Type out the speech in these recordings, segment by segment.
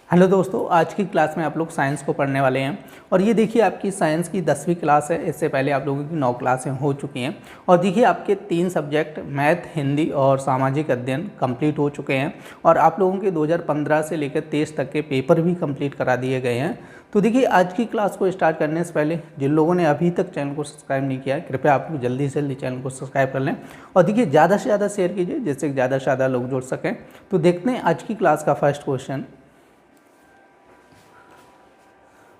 Hello दोस्तों, आज की क्लास में आप लोग साइंस को पढ़ने वाले हैं। और ये देखिए आपकी साइंस की 10वीं क्लास है। इससे पहले आप लोगों की 9 क्लासें हो चुकी हैं। और देखिए आपके 3 सब्जेक्ट मैथ, हिंदी और सामाजिक अध्ययन कंप्लीट हो चुके हैं। और आप लोगों के 2015 से लेकर 23 तक के पेपर भी कंप्लीट करा दिए गए हैं। तो देखिए आज की क्लास को स्टार्ट करने से पहले जिन लोगों ने अभी तक चैनल को सब्सक्राइब नहीं किया है, कृपया आप लोग जल्दी से जल्दी चैनल को सब्सक्राइब कर लें। और देखिए ज़्यादा से ज़्यादा शेयर कीजिए जिससे ज़्यादा से ज़्यादा लोग जुड़ सकें। तो देखते हैं आज की क्लास का फर्स्ट क्वेश्चन।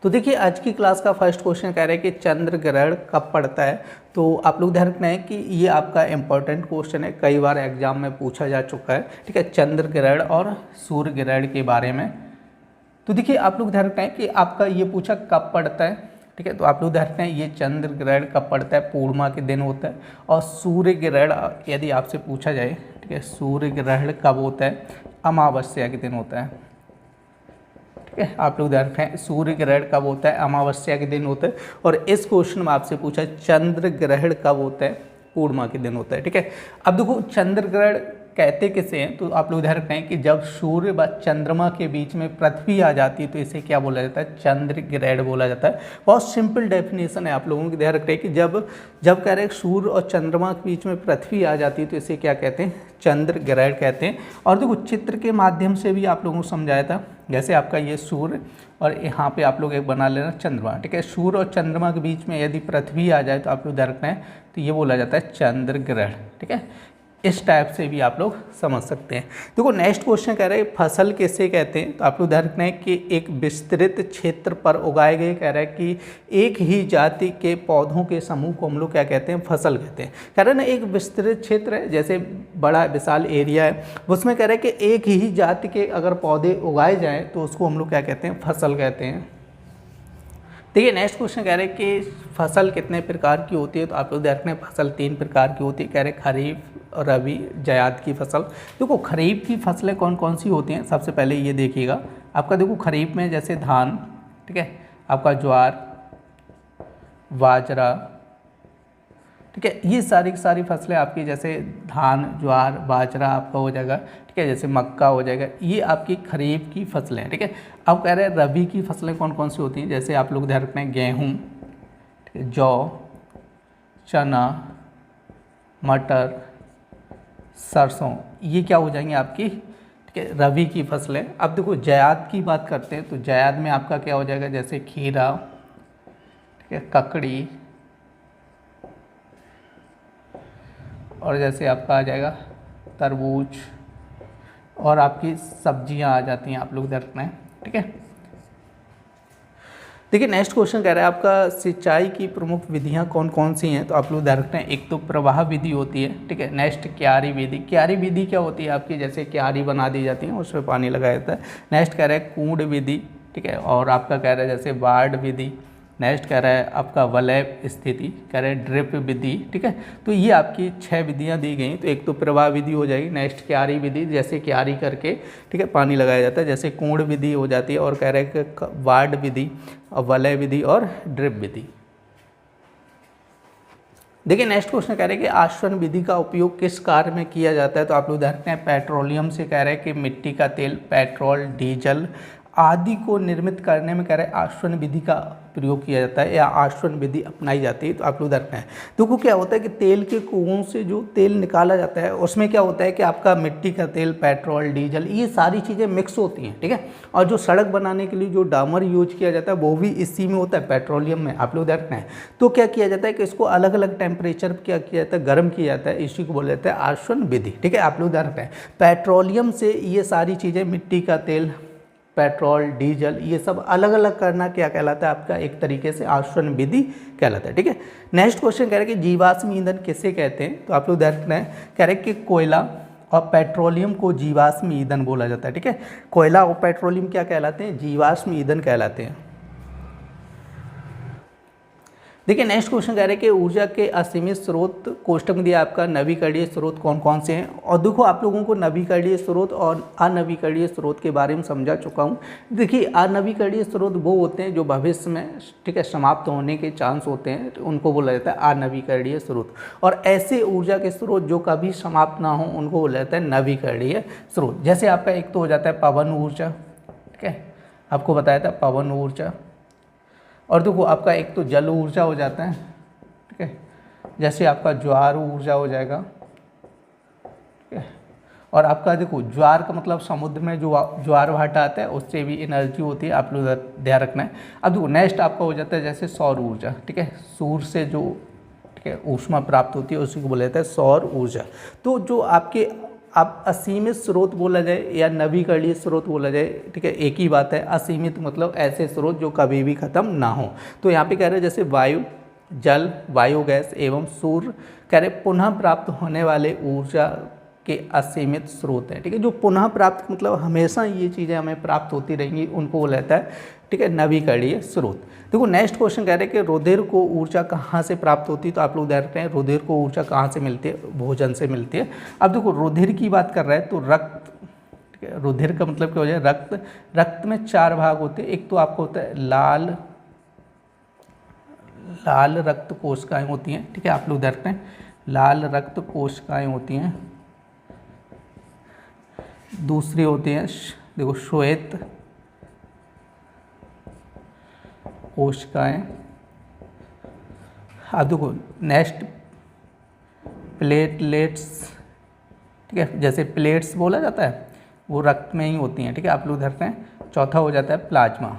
तो देखिए आज की क्लास का फर्स्ट क्वेश्चन कह रहा है कि चंद्र ग्रहण कब पड़ता है। तो आप लोग ध्यान रखना है कि ये आपका इंपॉर्टेंट क्वेश्चन है, कई बार एग्जाम में पूछा जा चुका है। ठीक है, चंद्र ग्रहण और सूर्य ग्रहण के बारे में। तो देखिए आप लोग ध्यान रखना है कि आपका ये पूछा कब पड़ता है। ठीक है, तो आप लोग ध्यान रखना है ये चंद्र ग्रहण कब पड़ता है, पूर्णिमा के दिन होता है। और सूर्य ग्रहण यदि आपसे पूछा जाए, ठीक है, सूर्य ग्रहण कब होता है, अमावस्या के दिन होता है। ठीक है, आप लोग ध्यान रखें सूर्य ग्रहण कब होता है, अमावस्या के दिन होता है। और इस क्वेश्चन में आपसे पूछा चंद्र ग्रहण कब होता है, पूर्णिमा के दिन होता है। ठीक है, अब देखो चंद्र ग्रहण कहते किसे हैं, तो आप लोग ध्यान रखें कि जब सूर्य व चंद्रमा के बीच में पृथ्वी आ जाती है तो इसे क्या बोला जाता है, चंद्र ग्रहण बोला जाता है। बहुत सिंपल डेफिनेशन है, आप लोगों को ध्यान रखें कि जब कह रहे हैं सूर्य और चंद्रमा के बीच में पृथ्वी आ जाती है तो इसे क्या कहते हैं, चंद्र ग्रहण कहते हैं। और देखो चित्र के माध्यम से भी आप लोगों को समझाया था, जैसे आपका ये सूर्य और यहाँ पे आप लोग एक बना लेना चंद्रमा। ठीक है, सूर्य और चंद्रमा के बीच में यदि पृथ्वी आ जाए तो आप लोग ध्यान रखना है तो ये बोला जाता है चंद्र ग्रहण। ठीक है, इस टाइप से भी आप लोग समझ सकते हैं। देखो नेक्स्ट क्वेश्चन कह रहे हैं फसल किसे कहते हैं, तो आप लोग ध्यान रखना है कि एक विस्तृत क्षेत्र पर उगाए गए, कह रहा है कि एक ही जाति के पौधों के समूह को हम लोग क्या कहते हैं, फसल कहते हैं। कह रहे हैं ना एक विस्तृत क्षेत्र है, जैसे बड़ा विशाल एरिया है, उसमें कह रहे हैं कि एक ही जाति के अगर पौधे उगाए जाएँ तो उसको हम लोग क्या कहते हैं, फसल कहते हैं। देखिए नेक्स्ट क्वेश्चन कह रहे हैं कि फसल कितने प्रकार की होती है, तो आप लोग ध्यान रखना है फसल 3 प्रकार की होती है। कह रहे हैं खरीफ, रबी, जायद की फसल। देखो खरीफ की फसलें कौन कौन सी होती हैं, सबसे पहले ये देखिएगा आपका। देखो खरीफ में जैसे धान, ठीक है, आपका ज्वार, बाजरा, ठीक है, ये सारी की सारी फसलें आपकी, जैसे धान, ज्वार, बाजरा आपका हो जाएगा। ठीक है, जैसे मक्का हो जाएगा, ये आपकी खरीफ की फसलें हैं। ठीक है, अब कह रहे हैं रबी की फसलें कौन कौन सी होती हैं, जैसे आप लोग ध्यान रखना है गेहूँ, ठीक है, जौ, चना, मटर, सरसों, ये क्या हो जाएंगे आपकी, ठीक है, रबी की फसलें। अब देखो जायद की बात करते हैं, तो जायद में आपका क्या हो जाएगा, जैसे खीरा, ठीक है, ककड़ी, और जैसे आपका आ जाएगा तरबूज, और आपकी सब्जियां आ जाती हैं, आप लोग ध्यान रखना है। ठीक है, देखिए नेक्स्ट क्वेश्चन कह रहा है आपका सिंचाई की प्रमुख विधियां कौन कौन सी हैं, तो आप लोग ध्यान रखते हैं एक तो प्रवाह विधि होती है। ठीक है, नेक्स्ट क्यारी विधि। क्यारी विधि क्या होती है आपकी, जैसे क्यारी बना दी जाती है उसमें पानी लगाया जाता है। नेक्स्ट कह रहा है कूंड विधि। ठीक है, और आपका कह रहा है जैसे बाढ़ विधि। नेक्स्ट कह रहा है आपका वलय स्थिति, कह रहा है ड्रिप विधि। ठीक है, तो ये आपकी 6 विधियां दी गई। तो एक तो प्रवाह विधि हो जाएगी, नेक्स्ट क्यारी विधि, जैसे क्यारी करके, ठीक है, पानी लगाया जाता है, जैसे कूंड विधि हो जाती है, और कह रहे हैं कि बाढ़ विधि, वलय विधि और ड्रिप विधि। देखिए नेक्स्ट क्वेश्चन कह रहे हैं कि आश्वन विधि का उपयोग किस कार्य में किया जाता है, तो आप लोग ध्यान रखते हैं पेट्रोलियम से, कह रहे हैं कि मिट्टी का तेल, पेट्रोल, डीजल आदि को निर्मित करने में कह रहे हैं आश्वन विधि का प्रयोग किया जाता है या आश्वन विधि अपनाई जाती है। तो आप लोग रखना है, देखो क्या होता है कि तेल के कुओं से जो तेल निकाला जाता है उसमें क्या होता है कि आपका मिट्टी का तेल, पेट्रोल, डीजल, ये सारी चीज़ें मिक्स होती हैं। ठीक है, और जो सड़क बनाने के लिए जो डामर यूज किया जाता है वो भी इसी में होता है, पेट्रोलियम में। आप लोग रखना है, तो क्या किया जाता है कि इसको अलग अलग टेम्परेचर क्या किया जाता है, गर्म किया जाता है, इसी को बोला जाता है आश्वन विधि। ठीक है, आप लोग ध्यान रखना है पेट्रोलियम से ये सारी चीज़ें, मिट्टी का तेल, पेट्रोल, डीजल, ये सब अलग अलग करना क्या कहलाता है आपका, एक तरीके से आश्वन विधि कहलाता है। ठीक है, नेक्स्ट क्वेश्चन कह रहे हैं कि जीवाश्म ईंधन किसे कहते हैं, तो आप लोग ध्यान रखना है, कह रहे हैं कि कोयला और पेट्रोलियम को जीवाश्म ईंधन बोला जाता है। ठीक है, कोयला और पेट्रोलियम क्या कहलाते हैं, जीवाश्म ईंधन कहलाते हैं। देखिए नेक्स्ट क्वेश्चन कह रहे हैं कि ऊर्जा के असीमित स्रोत कोष्टक में दिया आपका नवीकरणीय स्रोत कौन कौन से हैं। और देखो आप लोगों को नवीकरणीय स्रोत और अनवीकरणीय स्रोत के बारे में समझा चुका हूँ। देखिए अनवीकरणीय स्रोत वो होते हैं जो भविष्य में, ठीक है, समाप्त होने के चांस होते हैं, तो उनको बोला जाता है अनवीकरणीय स्रोत। और ऐसे ऊर्जा के स्रोत जो कभी समाप्त ना हो उनको बोला जाता है नवीकरणीय स्रोत। जैसे आपका एक तो हो जाता है पवन ऊर्जा, ठीक है, आपको बताया था पवन ऊर्जा। और देखो आपका एक तो जल ऊर्जा हो जाता है, ठीक है, जैसे आपका ज्वार ऊर्जा हो जाएगा, ठीक है। और आपका देखो ज्वार का मतलब समुद्र में जो ज्वार भाटा आता है उससे भी एनर्जी होती है, आप लोग ध्यान रखना है। अब देखो नेक्स्ट आपका हो जाता है जैसे सौर ऊर्जा, ठीक है, सूर्य से जो, ठीक है, ऊष्मा प्राप्त होती है उसी को बोला जाता है सौर ऊर्जा। तो जो आपके आप असीमित स्रोत बोला जाए या नवीकरणीय स्रोत बोला जाए, ठीक है, एक ही बात है। असीमित मतलब ऐसे स्रोत जो कभी भी ख़त्म ना हो। तो यहाँ पे कह रहे हैं जैसे वायु, जल, बायोगैस एवं सूर्य, कह रहे पुनः प्राप्त होने वाले ऊर्जा के असीमित स्रोत हैं, ठीक है। जो पुनः प्राप्त मतलब हमेशा ये चीज़ें हमें प्राप्त होती रहेंगी, उनको बोला जाता है, ठीक है, नवीकरणीय स्रोत। देखो नेक्स्ट क्वेश्चन कह रहे हैं कि रुधिर को ऊर्जा कहाँ से प्राप्त होती है, तो आप लोग ध्यान रखते हैं रुधिर को ऊर्जा कहाँ से मिलती है, भोजन से मिलती है। अब देखो रुधिर की बात कर रहा है तो रक्त, ठीक है, रुधिर का मतलब क्या हो जाए रक्त। रक्त में 4 भाग होते हैं। एक तो आपको होता है लाल रक्त कोशिकाएं होती हैं, ठीक है, आप लोग ध्यान रखते हैं लाल रक्त कोशिकाएं होती हैं। दूसरी होती है देखो श्वेत कोशिकाएं। अब देखो नेक्स्ट प्लेटलेट्स, ठीक है, जैसे प्लेट्स बोला जाता है वो रक्त में ही होती हैं, ठीक है, आप लोग धरते हैं। चौथा हो जाता है प्लाज्मा,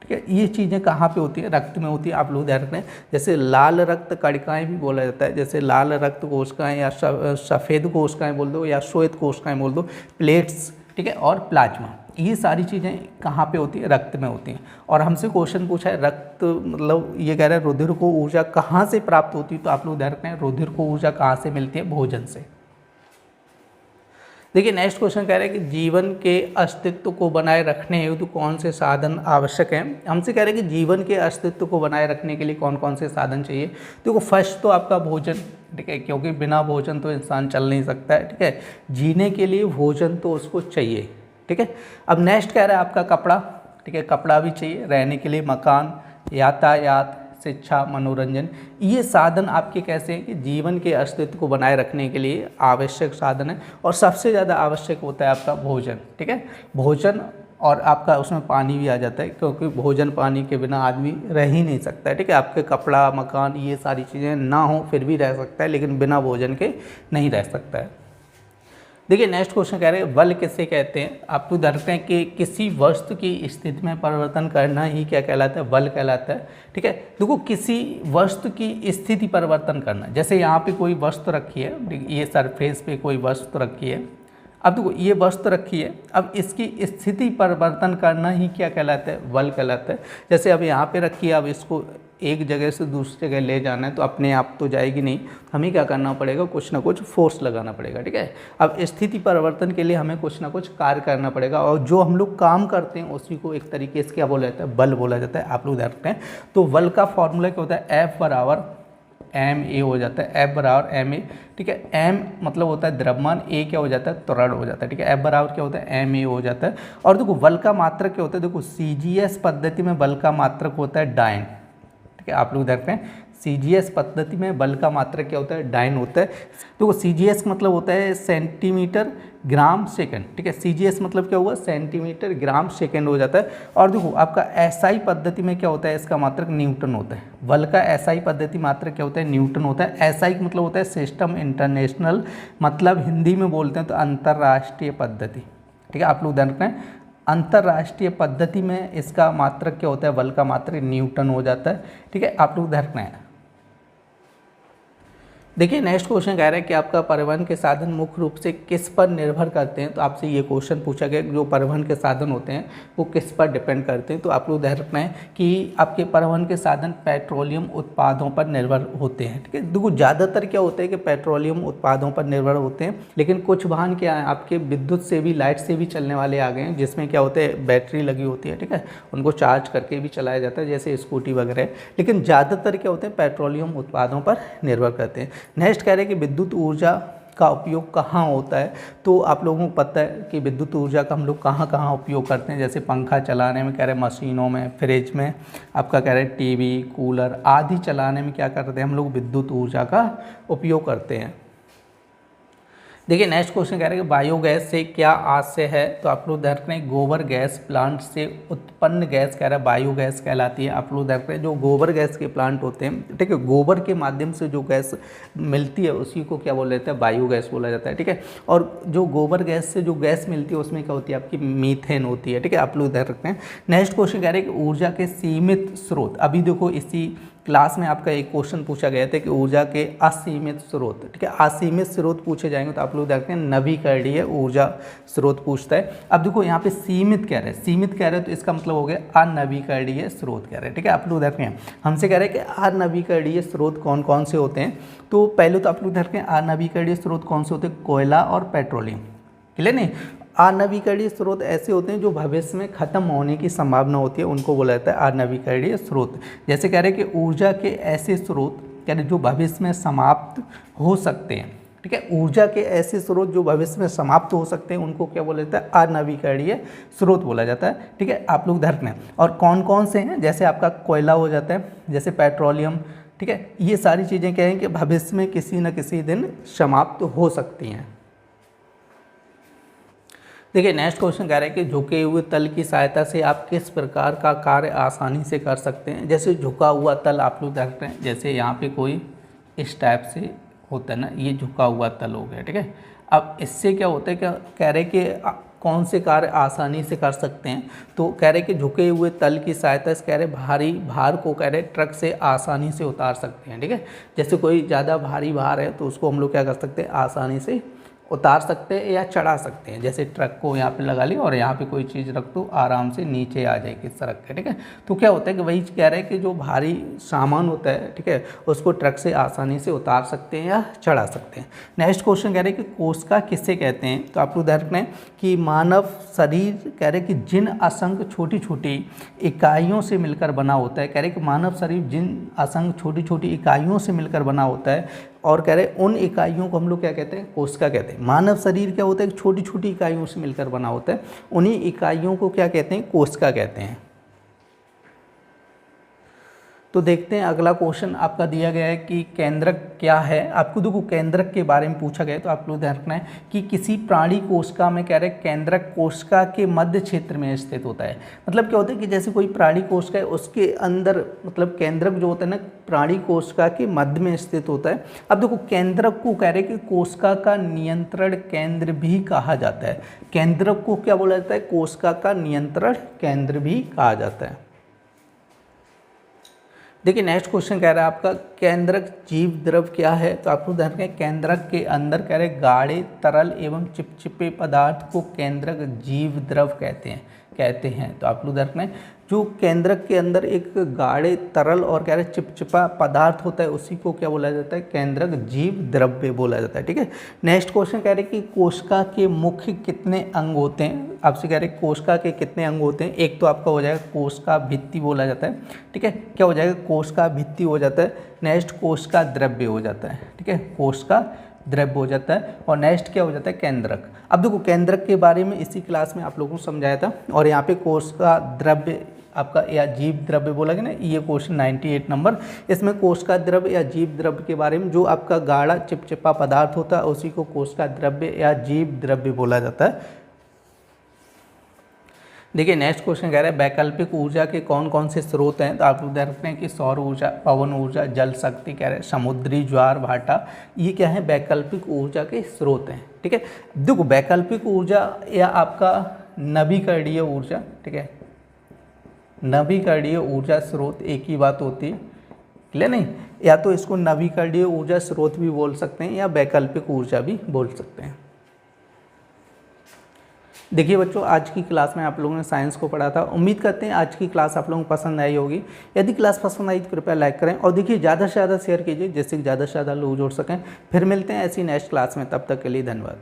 ठीक है, ये चीज़ें कहाँ पे होती है, रक्त में होती है, आप लोग ध्यान रखते हैं। जैसे लाल रक्त कणिकाएँ भी बोला जाता है, जैसे लाल रक्त कोशिकाएं या सफ़ेद कोशिकाएं बोल दो या श्वेत कोशिकाएं बोल दो, प्लेट्स, ठीक है, और प्लाज्मा, ये सारी चीज़ें कहाँ पे होती है, रक्त में होती हैं। और हमसे क्वेश्चन पूछा है रक्त मतलब ये कह रहा है रुधिर को ऊर्जा कहाँ से प्राप्त होती है, तो आप लोग ध्यान रखते हैं रुधिर को ऊर्जा कहाँ से मिलती है, भोजन से। देखिए नेक्स्ट क्वेश्चन कह रहे हैं कि जीवन के अस्तित्व को बनाए रखने हेतु कौन से साधन आवश्यक हैं। हमसे कह रहे हैं कि जीवन के अस्तित्व को बनाए रखने के लिए कौन कौन से साधन चाहिए। देखो फर्स्ट तो आपका भोजन, ठीक है, क्योंकि बिना भोजन तो इंसान चल नहीं सकता है, ठीक है, जीने के लिए भोजन तो उसको चाहिए, ठीक है। अब नेक्स्ट कह रहा है आपका कपड़ा, ठीक है, कपड़ा भी चाहिए, रहने के लिए मकान, यातायात, शिक्षा, मनोरंजन, ये साधन आपके कैसे हैं कि जीवन के अस्तित्व को बनाए रखने के लिए आवश्यक साधन है। और सबसे ज़्यादा आवश्यक होता है आपका भोजन, ठीक है, भोजन, और आपका उसमें पानी भी आ जाता है, क्योंकि भोजन पानी के बिना आदमी रह ही नहीं सकता है, ठीक है। आपके कपड़ा, मकान, ये सारी चीज़ें ना हो फिर भी रह सकता है, लेकिन बिना भोजन के नहीं रह सकता है। देखिए नेक्स्ट क्वेश्चन कह रहे हैं बल किसे कहते हैं। आप तो धरते हैं कि किसी वस्तु की स्थिति में परिवर्तन करना ही क्या कहलाता है, बल कहलाता है, ठीक है। देखो किसी वस्तु की स्थिति परिवर्तन करना, जैसे यहाँ पे कोई वस्तु रखी है, ये सरफेस पे कोई वस्तु रखी है, अब देखो ये वस्तु रखी है, अब इसकी स्थिति परिवर्तन करना ही क्या कहलाता है, बल कहलाता है। जैसे अब यहाँ पे रखी है, अब इसको एक जगह से दूसरी जगह ले जाना है तो अपने आप तो जाएगी नहीं, हमें क्या करना पड़ेगा, कुछ ना कुछ फोर्स लगाना पड़ेगा, ठीक है। अब स्थिति परिवर्तन के लिए हमें कुछ ना कुछ कार्य करना पड़ेगा, और जो हम लोग काम करते हैं उसी को एक तरीके से क्या बोला जाता है, बल बोला जाता है, आप लोग ध्यान रखते हैं। तो बल का फॉर्मूला क्या होता है, F बराबर ma हो जाता है, F बराबर ma, ठीक है। m मतलब होता है द्रव्यमान, a क्या हो जाता है, त्वरण हो जाता है, ठीक है। F बराबर क्या होता है, ma हो जाता है। और देखो बल का मात्रक क्या होता है, देखो CGS पद्धति में बल का मात्रक होता है डाइन, ठीक है, आप लोग देखते हैं CGS पद्धति में बल का मात्रक क्या होता है, डाइन होता है। देखो CGS मतलब होता है सेंटीमीटर ग्राम सेकंड, ठीक है, CGS मतलब क्या हुआ, सेंटीमीटर ग्राम सेकंड हो जाता है। और देखो आपका SI पद्धति में क्या होता है, इसका मात्रक न्यूटन होता है। बल का SI पद्धति मात्रक क्या होता है, न्यूटन होता है। SI मतलब होता है सिस्टम इंटरनेशनल, मतलब हिंदी में बोलते हैं तो अंतर्राष्ट्रीय पद्धति, ठीक है, आप लोग ध्यान रखें, अंतर्राष्ट्रीय पद्धति में इसका मात्रक क्या होता है, बल का मात्रक न्यूटन हो जाता है, ठीक है, आप लोग ध्यान रखना है। देखिए नेक्स्ट क्वेश्चन कह रहा है कि आपका परिवहन के साधन मुख्य रूप से किस पर निर्भर करते हैं। तो आपसे ये क्वेश्चन पूछा गया जो परिवहन के साधन होते हैं वो किस पर डिपेंड करते हैं। तो आप लोग ध्यान रखना है कि आपके परिवहन के साधन पेट्रोलियम उत्पादों पर निर्भर होते हैं, ठीक है। देखो ज़्यादातर क्या होता है कि पेट्रोलियम उत्पादों पर निर्भर होते हैं, लेकिन कुछ वाहन क्या है आपके विद्युत से भी, लाइट से भी चलने वाले आ गए हैं, जिसमें क्या होता है बैटरी लगी होती है, ठीक है, उनको चार्ज करके भी चलाया जाता है, जैसे स्कूटी वगैरह। लेकिन ज़्यादातर क्या होते हैं पेट्रोलियम उत्पादों पर निर्भर करते हैं। नेक्स्ट कह रहे हैं कि विद्युत ऊर्जा का उपयोग कहाँ होता है। तो आप लोगों को पता है कि विद्युत ऊर्जा का हम लोग कहाँ कहाँ उपयोग करते हैं, जैसे पंखा चलाने में, कह रहे हैं मशीनों में, फ्रिज में, आपका कह रहे हैं टीवी, कूलर आदि चलाने में क्या करते हैं हम लोग, विद्युत ऊर्जा का उपयोग करते हैं। देखिए नेक्स्ट क्वेश्चन कह रहे हैं कि बायोगैस से क्या आशय है, तो आप लोग ध्यान रखें गोबर गैस प्लांट से उत्पन्न गैस कह रहा है बायोगैस कहलाती है। आप लोग ध्यान रखें जो गोबर गैस के प्लांट होते हैं, ठीक है, गोबर के माध्यम से जो गैस मिलती है उसी को क्या बोला जाता है, बायोगैस बोला जाता है, ठीक है। और जो गोबर गैस से जो गैस मिलती है उसमें क्या होती है, आपकी मीथेन होती है, ठीक है, आप लोग ध्यान रखते हैं। नेक्स्ट क्वेश्चन कह रहे हैं कि ऊर्जा के सीमित स्रोत, अभी देखो इसी क्लास में आपका एक क्वेश्चन पूछा गया था कि ऊर्जा के असीमित स्रोत, ठीक है, असीमित स्रोत पूछे जाएंगे तो आप लोग देखते हैं नवीकरणीय ऊर्जा स्रोत पूछता है। अब देखो यहाँ पे सीमित कह रहे हैं, सीमित कह रहे हैं तो इसका मतलब हो गया अनवीकरणीय स्रोत कह रहे हैं, ठीक है। आप लोग देखते हैं हमसे कह रहे हैं कि अनवीकरणीय स्रोत कौन कौन से होते हैं, तो पहले तो आप लोग देखते हैं अनवीकरणीय स्रोत कौन से होते हैं, कोयला और पेट्रोलियम, क्लियर नहीं। अनवीकरणीय स्रोत ऐसे होते हैं जो भविष्य में खत्म होने की संभावना होती है, उनको बोला जाता है अनवीकरणीय स्रोत। जैसे कह रहे हैं कि ऊर्जा के ऐसे स्रोत कह रहे जो भविष्य में समाप्त हो सकते हैं, ठीक है, ऊर्जा के ऐसे स्रोत जो भविष्य में समाप्त हो सकते हैं उनको क्या बोला जाता है, अनवीकरणीय स्रोत बोला जाता है, ठीक है। आप लोग ध्यान रखें और कौन कौन से हैं, जैसे आपका कोयला हो जाता है, जैसे पेट्रोलियम, ठीक है, ये सारी चीज़ें क्या हैं कि भविष्य में किसी न किसी दिन समाप्त हो सकती हैं। देखिए नेक्स्ट क्वेश्चन कह रहा है कि झुके हुए तल की सहायता से आप किस प्रकार का कार्य आसानी से कर सकते हैं। जैसे झुका हुआ तल आप लोग देखते हैं, जैसे यहाँ पे कोई इस टाइप से होता है ना, ये झुका हुआ तल हो गया, ठीक है। अब इससे क्या होता है, क्या कह रहे हैं कि कौन से कार्य आसानी से कर सकते हैं, तो कह रहे कि झुके हुए तल की सहायता से कह रहे भारी भार को कह रहे ट्रक से आसानी से उतार सकते हैं, ठीक है। जैसे कोई ज़्यादा भारी भार है तो उसको हम लोग क्या कर सकते हैं, आसानी से उतार सकते हैं या चढ़ा सकते हैं। जैसे ट्रक को यहाँ पे लगा लिया और यहाँ पे कोई चीज़ रख दो, आराम से नीचे आ जाएगी सड़क के, ठीक है। तो क्या होता है कि वही कह रहे हैं कि जो भारी सामान होता है, ठीक है, उसको ट्रक से आसानी से उतार सकते हैं या चढ़ा सकते हैं। नेक्स्ट क्वेश्चन कह रहे हैं कि कोशिका किससे कहते हैं, तो आप लोग ध्यान रखना है कि मानव शरीर कह रहे हैं कि जिन असंख्य छोटी छोटी इकाइयों से मिलकर बना होता है, कह रहे हैं कि मानव शरीर जिन असंख्य छोटी छोटी इकाइयों से मिलकर बना होता है, और कह रहे उन इकाइयों को हम लोग क्या कहते हैं, कोशिका कहते हैं। मानव शरीर क्या होता है, छोटी छोटी इकाइयों से मिलकर बना होता है, उन्हीं इकाइयों को क्या कहते हैं, कोशिका कहते हैं। तो देखते हैं अगला क्वेश्चन आपका दिया गया है कि केंद्रक क्या है। आपको देखो केंद्रक के बारे में पूछा गया है, तो आप लोग ध्यान रखना है कि किसी प्राणी कोशिका में कह रहे हैं केंद्रक कोशिका के मध्य क्षेत्र में स्थित होता है। मतलब क्या होता है कि जैसे कोई प्राणी कोशिका है उसके अंदर मतलब केंद्रक जो होता है ना प्राणी कोशिका के मध्य में स्थित होता है। अब देखो केंद्रक को कह रहे हैं कि कोशिका का नियंत्रण केंद्र भी कहा जाता है। केंद्रक को क्या बोला जाता है, कोशिका का नियंत्रण केंद्र भी कहा जाता है। देखिए नेक्स्ट क्वेश्चन कह रहा है आपका केंद्रक जीव द्रव क्या है, तो आप लोग ध्यान रखें केंद्रक के अंदर कह रहे गाढ़े तरल एवं चिपचिपे पदार्थ को केंद्रक जीव द्रव कहते हैं। तो आप लोग ध्यान रखें जो केंद्रक के अंदर एक गाढ़े तरल और कह रहे चिपचिपा पदार्थ होता है उसी को क्या बोला जाता है, केंद्रक जीव द्रव्य बोला जाता है, ठीक है। नेक्स्ट क्वेश्चन कह रहे कि कोशिका के मुख्य कितने अंग होते हैं। आपसे कह रहे कोशिका के कितने अंग होते हैं। एक तो आपका हो जाएगा कोशिका भित्ति बोला जाता है, ठीक है, क्या हो जाएगा, कोशिका भित्ति हो जाता है। नेक्स्ट कोशिका द्रव्य हो जाता है, ठीक है, कोशिका द्रव्य हो जाता है। और नेक्स्ट क्या हो जाता है, केंद्रक। अब देखो केंद्रक के बारे में इसी क्लास में आप लोगों को समझाया था, और यहाँ पे कोशिका द्रव्य आपका या जीव द्रव्य बोला गया ना, ये क्वेश्चन 98 नंबर। इसमें कोशिका द्रव्य या जीव द्रव्य के बारे में जो आपका गाढ़ा चिपचिपा पदार्थ होता है उसी को कोशिका द्रव्य या जीव द्रव्य बोला जाता है। देखिए नेक्स्ट क्वेश्चन कह रहा है वैकल्पिक ऊर्जा के कौन कौन से स्रोत हैं। तो आप लोग ध्यान रखते हैं कि सौर ऊर्जा, पवन ऊर्जा, जल शक्ति, कह रहे हैं समुद्री ज्वार भाटा, ये क्या है, वैकल्पिक ऊर्जा के स्रोत हैं, ठीक है। देखो वैकल्पिक ऊर्जा या आपका नवीकरणीय ऊर्जा, ठीक है, नवीकरणीय ऊर्जा स्रोत एक ही बात होती है, क्लियर नहीं। या तो इसको नवीकरणीय ऊर्जा स्रोत भी बोल सकते हैं या वैकल्पिक ऊर्जा भी बोल सकते हैं। देखिए बच्चों आज की क्लास में आप लोगों ने साइंस को पढ़ा था। उम्मीद करते हैं आज की क्लास आप लोगों को पसंद आई होगी। यदि क्लास पसंद आई तो कृपया लाइक करें और देखिए ज़्यादा से ज़्यादा शेयर कीजिए जिससे कि ज़्यादा से ज़्यादा लोग जुड़ सकें। फिर मिलते हैं ऐसी नेक्स्ट क्लास में, तब तक के लिए धन्यवाद।